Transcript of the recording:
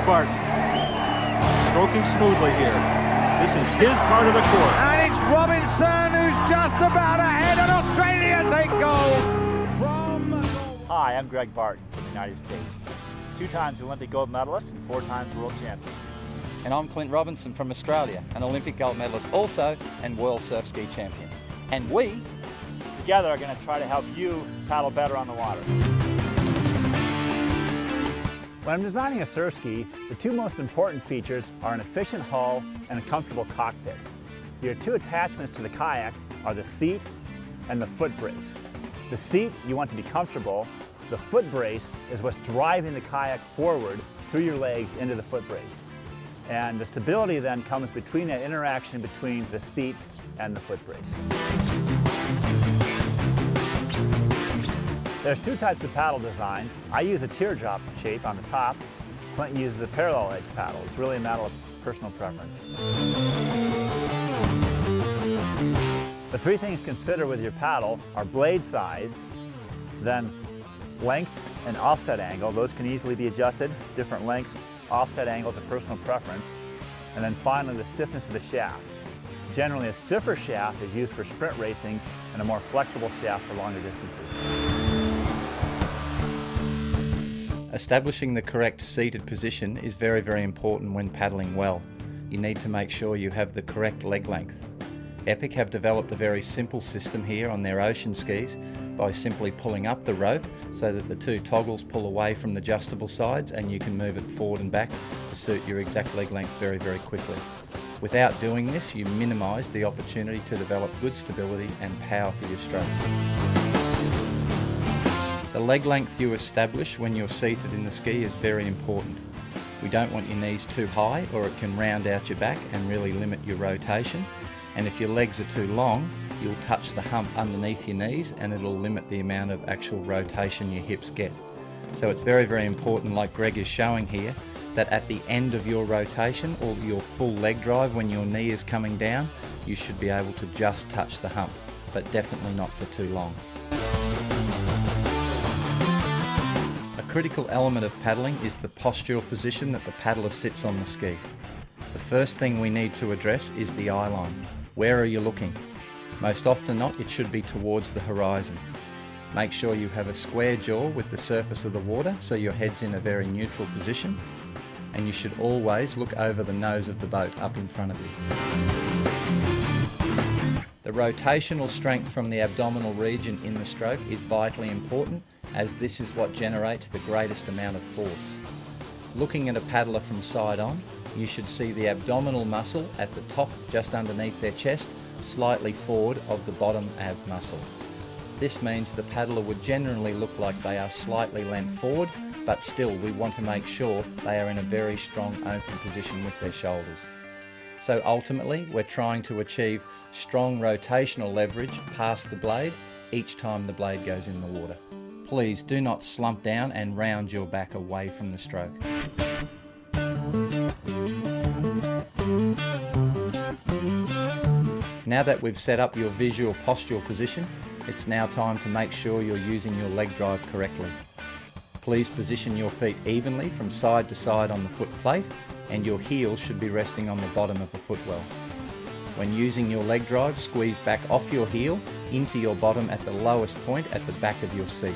Barton. Stroking smoothly here. This is his part of the course. And it's Robinson who's just about ahead, and Australia take gold from... Hi, I'm Greg Barton from the United States. 2 times Olympic gold medalist and 4 times world champion. And I'm Clint Robinson from Australia, an Olympic gold medalist also and world surf ski champion. And we Together are going to try to help you paddle better on the water. When I'm designing a surf ski, the 2 most important features are an efficient hull and a comfortable cockpit. Your 2 attachments to the kayak are the seat and the foot brace. The seat you want to be comfortable. The foot brace is what's driving the kayak forward through your legs into the foot brace. And the stability then comes between that interaction between the seat and the foot brace. There's 2 types of paddle designs. I use a teardrop shape on the top. Clint uses a parallel edge paddle. It's really a matter of personal preference. The 3 things to consider with your paddle are blade size, then length and offset angle. Those can easily be adjusted. Different lengths, offset angles are personal preference. And then finally, the stiffness of the shaft. Generally, a stiffer shaft is used for sprint racing and a more flexible shaft for longer distances. establishing the correct seated position is very, very important when paddling well. You need to make sure you have the correct leg length. Epic have developed a very simple system here on their ocean skis by simply pulling up the rope so that the 2 toggles pull away from the adjustable sides and you can move it forward and back to suit your exact leg length very, very quickly. Without doing this, you minimise the opportunity to develop good stability and power for your stroke. The leg length you establish when you're seated in the ski is very important. We don't want your knees too high or it can round out your back and really limit your rotation. And if your legs are too long, you'll touch the hump underneath your knees and it'll limit the amount of actual rotation your hips get. So it's very, very important, like Greg is showing here, that at the end of your rotation or your full leg drive, when your knee is coming down, you should be able to just touch the hump, but definitely not for too long. A critical element of paddling is the postural position that the paddler sits on the ski. The first thing we need to address is the eye line. Where are you looking? Most often not, it should be towards the horizon. Make sure you have a square jaw with the surface of the water so your head's in a very neutral position, and you should always look over the nose of the boat up in front of you. The rotational strength from the abdominal region in the stroke is vitally important, as this is what generates the greatest amount of force. Looking at a paddler from side on, you should see the abdominal muscle at the top just underneath their chest, slightly forward of the bottom ab muscle. This means the paddler would generally look like they are slightly leant forward, but still we want to make sure they are in a very strong open position with their shoulders. So ultimately we're trying to achieve strong rotational leverage past the blade each time the blade goes in the water. Please do not slump down and round your back away from the stroke. Now that we've set up your visual postural position, it's now time to make sure you're using your leg drive correctly. Please position your feet evenly from side to side on the foot plate, and your heels should be resting on the bottom of the footwell. When using your leg drive, squeeze back off your heel into your bottom at the lowest point at the back of your seat.